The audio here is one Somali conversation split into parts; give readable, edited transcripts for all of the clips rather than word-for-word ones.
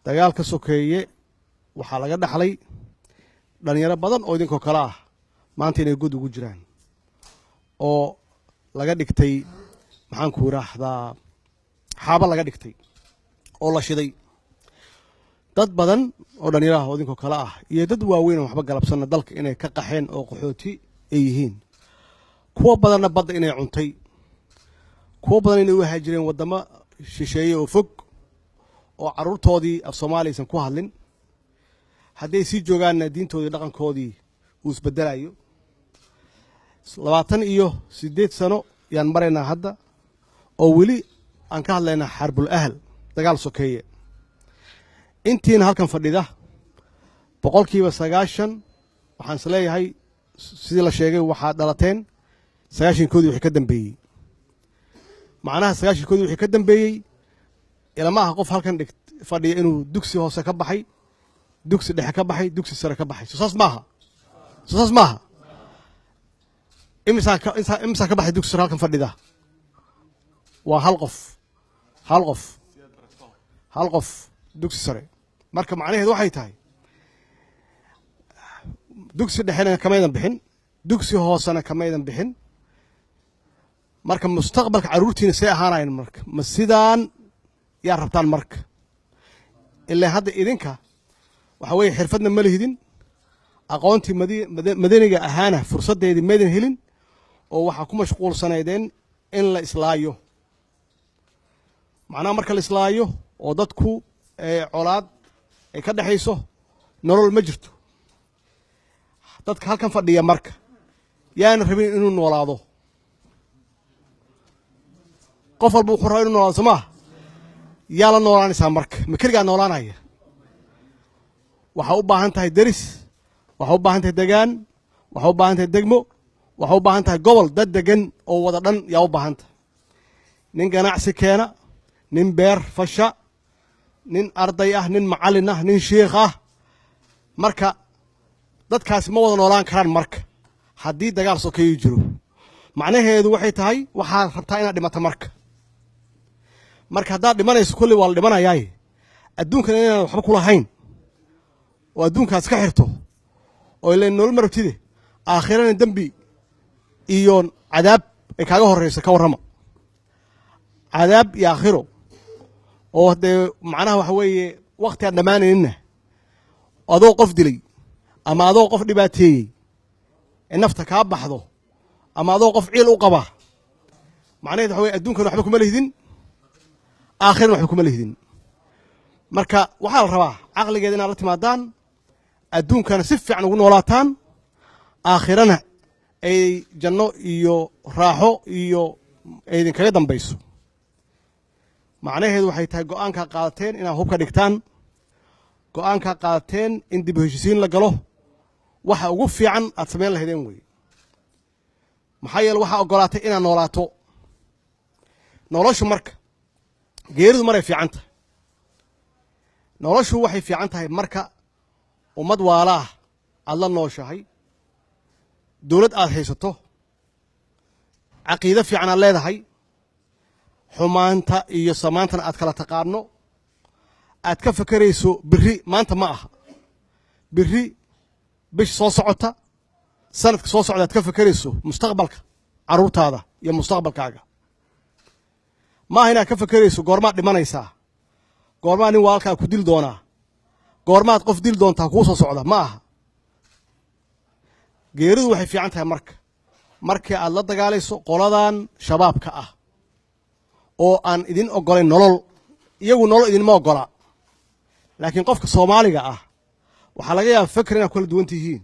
dagaalka sokeeye waxaa laga dhaxlay dhalinyaro badan oo idinkoo kale ah maanta inay god ugu jiraan oo laga dhigtay maxaan ku raahdaa xaaba laga dhigtay oo la shiday dad badan oo dhalinyaro ah oo idinkoo kale ah iyo dad waaweyn oo waxba galabsana dalka inay ka qaxeen oo qaxooti ay yihiin kuwa badanna badda inay cuntay kuwa badan inay u haajireen wadamo shisheeye oo fog oo caruurtoodii af Soomaali aysan ku hadlin hadday sii joogaanna diintoodii dhaqankoodii uu isbedelayo 28 sano yaan maraynaa hadda oo weli aan ka hadlaynaa xarbul ahl dagaal sokeeye intiina halkan fadhida 90% waxaan isleeyahay sidii la sheegay waxaa dhalateen 90koodii wixii ka dambeeyey macnaha 90koodii wixii ka dambeeyey ilama aha qof halkan fadhiya inuu dugsi hoose ka baxay dugsi dhexe ka baxay dugsi sare ka baxay saas maaha imisa ka baxay dugsi sare halkan fadhida waa hal qof dugsi sare marka macnaheedu waxay tahay dugsi dhexena kamaydan bixin dugsi hoosena kamaydan bixin marka mustaqbalka caruurtiina say ahaanayeen marka ma sidaan yaa rabtaan marka ilaa hadda idinka waxa weeye xirfadna ma lihidin aqoontii madaniga ahaana fursadeedii maydin helin oo waxaa ku mashquulsanaydeen in la islaayo macnaha marka la islaayo oo dadku colaad ay ka dhaxayso nolol ma jirto dadka halkan fadhiya marka yaana rabin inuu noolaado qof walba wuxuu rabaa inuu noolaado somaa yaa la noolaanaysaa marka ma keligaa noolaanaya waxaa u baahan tahay deris waxaa u baahan tahay degaan waxaa u baahan tahay degmo waxaa u baahan tahay gobol dad degan oo wada dhan yaa u baahan tahay nin ganacsi keena nin beer fasha nin arday ah nin macallin ah nin sheekh ah marka dadkaasi ma wada noolaan karaan marka haddii dagaal sokeeyo jiro macnaheedu waxay tahay waxaad rabtaa inaad dhimato marka haddaad dhimanayso kulli waa la dhimanayaaye adduunkana inaan waxba ku lahayn oo adduunkaas ka xirto oo ileen nolol ma rabtide aakhirana dembi iyo cadaab ay kaaga horreysa ka warrama cadaab iyo aakhiro oo dee macnaha waxa weeye waqti aan dhammaanayninna adoo qof dilay ama adoo qof dhibaateeyey ee nafta kaa baxdo ama adoo qof ciil u qaba macnaheedu waxa weye adduunkana waxba kuma lihidin aakhirana waxba kuma lihidin marka waxaa la rabaa caqligeeda inaad la timaadaan adduunkana si fiican ugu noolaataan aakhirana ay janno iyo raaxo iyo ay idinkaga dambayso macnaheedu waxay tahay go'aankaa qaadateen inaad hubka dhigtaan go'aankaa qaadateen in dib u heshisiin la galo waxa ugu fiican aad samayn lahaydeen wey maxaa yeele waxaa oggolaatay inaad noolaato noloshu marka geeridu maray fiican tahay noloshu waxay fiican tahay marka ummad waalaah aad la nooshahay dowlad aad haysato caqiido fiican aad leedahay xumaanta iyo samaantana aad kala taqaano aad ka fakarayso berri maanta ma aha berri bish soo socota sanadka soo socda aad ka fakarayso mustaqbalka carruurtaada iyo mustaqbalkaaga ma aha inaad ka fakarayso goormaad dhimanaysaa goormaa nin waalkaa ku dil doonaa goormaad qof dil doontaa kuu soo socda ma aha geeridu waxay fiican tahay markii aad la dagaalayso qoladan shabaabka ah oo aan idin oggolayn nolol iyagu nolol idinma oggola laakiin qofka Soomaaliga ah waxaa laga yaabaa fakar inaad kala duwan tihiin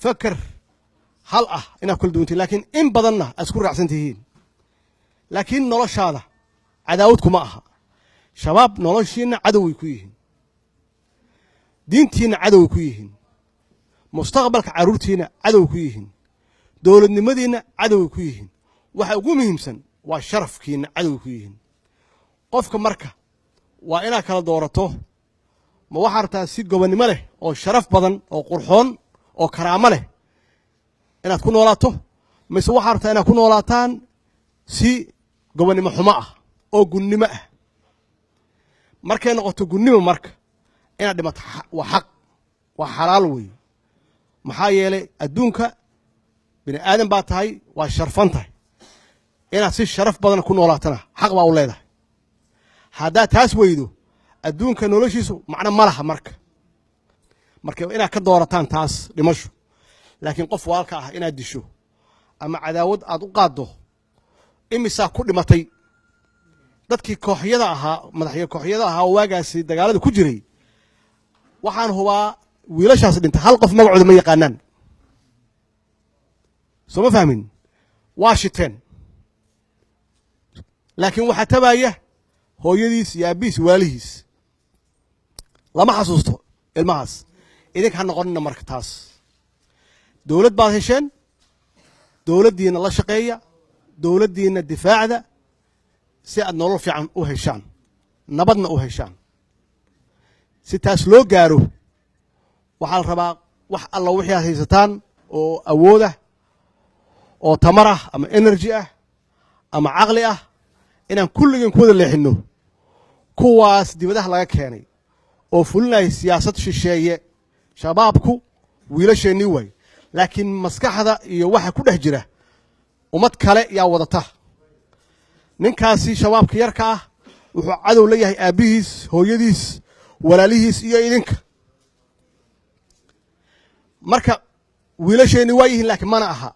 fakar hal ah inaad kala duwan tihiin laakiin in badanna aad isku raacsan tihiin laakiin noloshaada cadaawad kuma aha shabaab noloshiina cadoway ku yihiin diintiina cadoway ku yihiin mustaqbalka caruurtiina cadow ku yihiin dowladnimadiina cadow ku yihiin waxa ugu muhiimsan waa sharafkiina cadow ku yihiin qofka marka waa inaad kala doorato ma waxa rabtaa si gobonnimo leh oo sharaf badan oo qurxoon oo karaamo leh inaad ku noolaato mise waxa rabtaa inaad ku noolaataan si gobonnimo xumo ah oo gunnimo ah markay noqoto gudnimo marka inaad dhimato waa xaq waa xalaal weeye maxaa yeelay adduunka bini aadan baa tahay waa sharfan tahay inaad si sharaf badan ku noolaatana xaq baa u leedahay haddaad taas weydo adduunka noloshiisu macno ma laha marka inaad ka doorataan taas dhimasho laakiin qof waalka ah inaad disho ama cadaawad aad u qaaddo imisaa ku dhimatay dadkii kooxyada ahaa madaxya kooxyada ahaa waagaasi dagaalada ku jiray waxaan hubaa wiilashaas dhintay hal qof magacooda ma yaqaanaan soo ma fahmin waa shiteen laakiin waxaa tabaaya hooyadiis iyo aabbihiis waalihiis lama xasuusto ilmahaas idinka ha noqonina marka taas dowlad baad hesheen dowladdiina la shaqeeya dowladdiina difaacda si aad nolol fiican u heshaan nabadna u heshaan si taas loo gaaro waxaa la rabaa wax alla wixii aad haysataan oo awood ah oo tamar ah ama energy ah ama caqli ah inaan kulligeen ku wada leexinno kuwaas dibadaha laga keenay oo fulinaya siyaasad shisheeye shabaabku wiilasheennii waay laakiin maskaxda iyo waxa ku dhex jira ummad kale yaa wadata ninkaasi shabaabka yarka ah wuxuu cadow la yahay aabbihiis hooyadiis walaalihiis iyo idinka marka wiilasheennii waa yihiin laakiin mana aha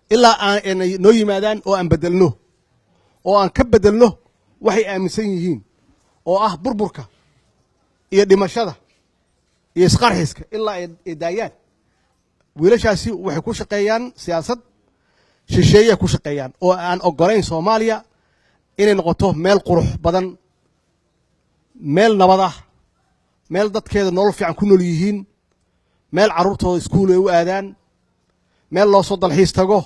ilaa aan noo yimaadaan oo aan bedelno oo aan ka bedelno waxay aaminsan yihiin oo ah burburka iyo dhimashada iyo isqarxiska ilaa ay daayaan wiilashaasi waxay ku shaqeeyaan siyaasad shisheeye ku shaqeeyaan oo aan ogolayn Soomaaliya inay noqoto meel qurux badan meel nabad ah meel dadkeeda nolol fiican ku nool yihiin meel carruurtooda iskuul ay u aadaan meel loo soo dalxiis tago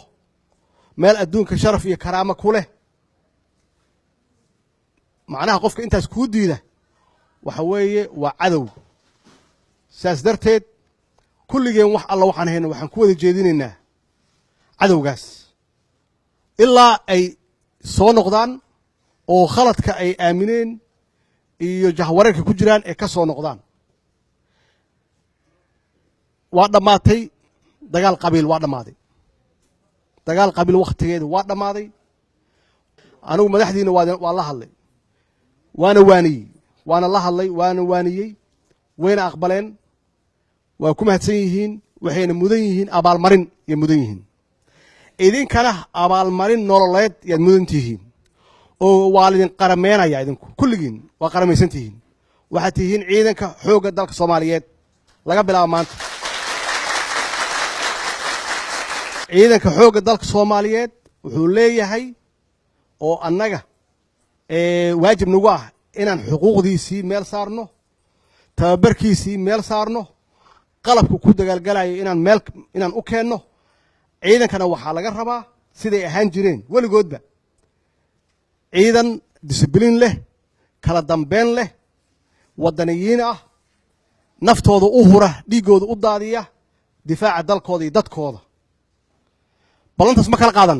meel adduunka sharaf iyo karaamo ku leh macnaha qofka intaas kuu diida waxa weeye waa cadow saas darteed kulligeen wax alla waxaan hayno waxaan ku wada jeedinaynaa cadowgaas ilaa ay soo noqdaan oo khaladka ay aamineen iyo jahwareerka ku jiraan ee ka soo noqdaan waa dhammaatay dagaal qabiil waa dhammaaday dagaal qabiil wakhtigeeda waa dhammaaday anigu madaxdiina waa la hadlay waana waaniyey waana la hadlay waana waaniyey wayna aqbaleen waa ku mahadsan yihiin waxayna mudan yihiin abaalmarin iyo mudan yihiin idinkana abaalmarin nololeed yaad mudan tihiin oo waa lidin qarameenaya idinku kulligiin waa qaramaysan tihiin waxaad tihiin ciidanka xoogga dalka Soomaaliyeed laga bilaabo maanta ciidanka xoogga dalka Soomaaliyeed wuxuu leeyahay oo annaga waajib nagu ah inaan xuquuqdiisii meel saarno tababarkiisii meel saarno qalabku ku dagaalgalayo inaan u keenno ciidankana waxaa laga rabaa siday ahaan jireen weligoodba ciidan discibliin leh kala dambeyn leh wadaniyiin ah naftooda u hura dhiigooda u daadiya difaaca dalkooda iyo dadkooda balantaas ma kala qaadan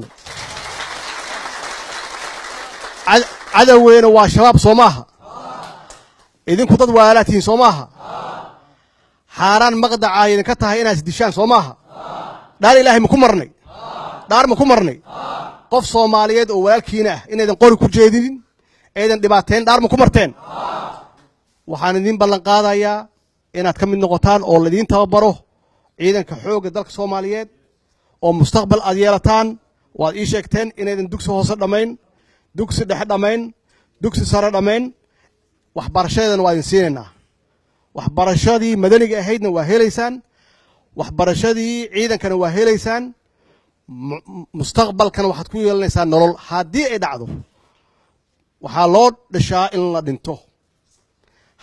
cadawgeena waa shabaab soo maaha idinku dad walaalaatihiin soo maaha xaaraan maqdaca idinka tahay inaad isdishaan soo maaha dhaar ilaahay ma ku marnay dhaar ma ku marnay qof Soomaaliyeed oo walaalkiina ah inaydan qori ku jeedinin aydan dhibaateen dhaar ma ku marteen waxaan idin ballan qaadayaa inaad ka mid noqotaan oo ladin tababaro ciidanka xoogga dalka Soomaaliyeed oo mustaqbal aad yeelataan waad ii sheegteen inaydan dugsi hoose dhamayn dugsi dhexe dhamayn dugsi sare dhamayn waxbarashadeedana waa idin siinaynaa waxbarashadii madaniga ahaydna waa helaysaan waxbarashadii ciidankana waa helaysaan mustaqbalkana waxaad ku yeelanaysaan nolol haddii ay dhacdo waxaa loo dhashaa in la dhinto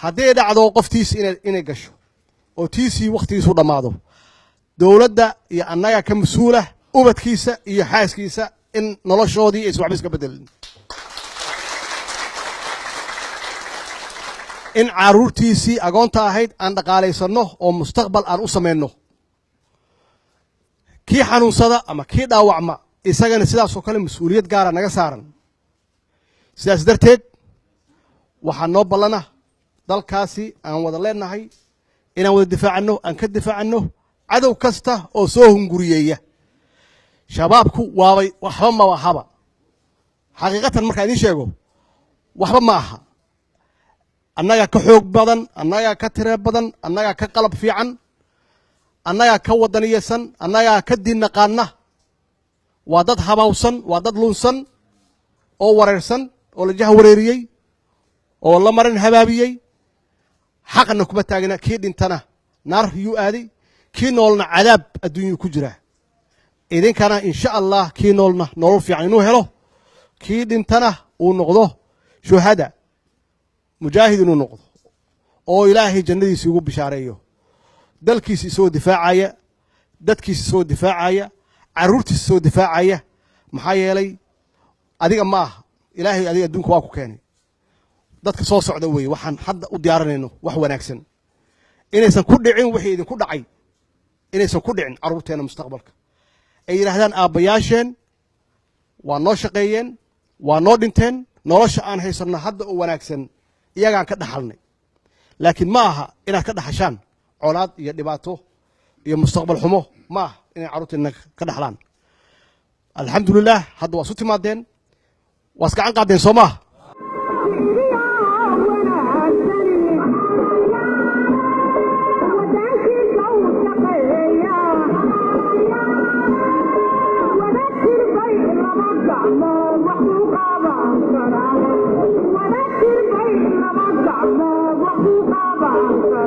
haddii ay dhacdo qoftiisi inay gasho oo tiisii wakhtigiisu dhammaado dowladda iyo annaga ka mas-uula ubadkiisa iyo xaaskiisa in noloshoodii aysan waxba iska bedelin in carruurtiisii agoonta ahayd aan dhaqaalaysanno oo mustaqbal aan u samayno kii xanuunsada ama kii dhaawacma isagana sidaasoo kale mas-uuliyad gaara naga saaran sidaas darteed waxaa noo ballana dalkaasi aan wada leenahay inaan wada difaacano aan ka difaacano cadow kasta oo soo hunguriyeeya shabaabku waabay waxba ma ahaba xaqiiqatan marka idin sheego waxba ma aha annaga ka xoog badan annaga ka tire badan annaga ka qalab fiican annaga ka wadaniyeysan annaga ka diin naqaana waa dad habawsan waa dad lunsan oo wareersan oo la jaha wareeriyey oo la marin habaabiyey xaqna kuma taagna kii dhintana naar yuu aaday kii noolna cadaab adduunyuu ku jira idinkana insha allah kii noolna nolol fiican inuu helo kii dhintana uu noqdo shuhada mujaahid inuu noqdo oo ilaahay jannadiisa ugu bishaareeyo dalkiisa isoo difaacaya dadkiisa isoo difaacaya caruurtiisa isoo difaacaya maxaa yeelay adiga ma aha ilaahay adiga adduunka waa ku keenay dadka soo socda weeye waxaan hadda u diyaarinayno wax wanaagsan inaysan ku dhicin wixii idinku dhacay inaysan ku dhicin caruurteena mustaqbalka ay yiraahdaan aabbayaasheen waa noo shaqeeyeen waa noo dhinteen nolosha aan haysanno hadda oo wanaagsan iyagaan ka dhaxalnay laakiin ma aha inaad ka dhaxashaan colaad iyo dhibaato iyo mustaqbal xumo ma aha inay caruurteena ka dhaxlaan alxamdulilah hadda waa isu timaadeen waa iska canqaadeen soo maaha وذكر بين رمضان وحقوق بعض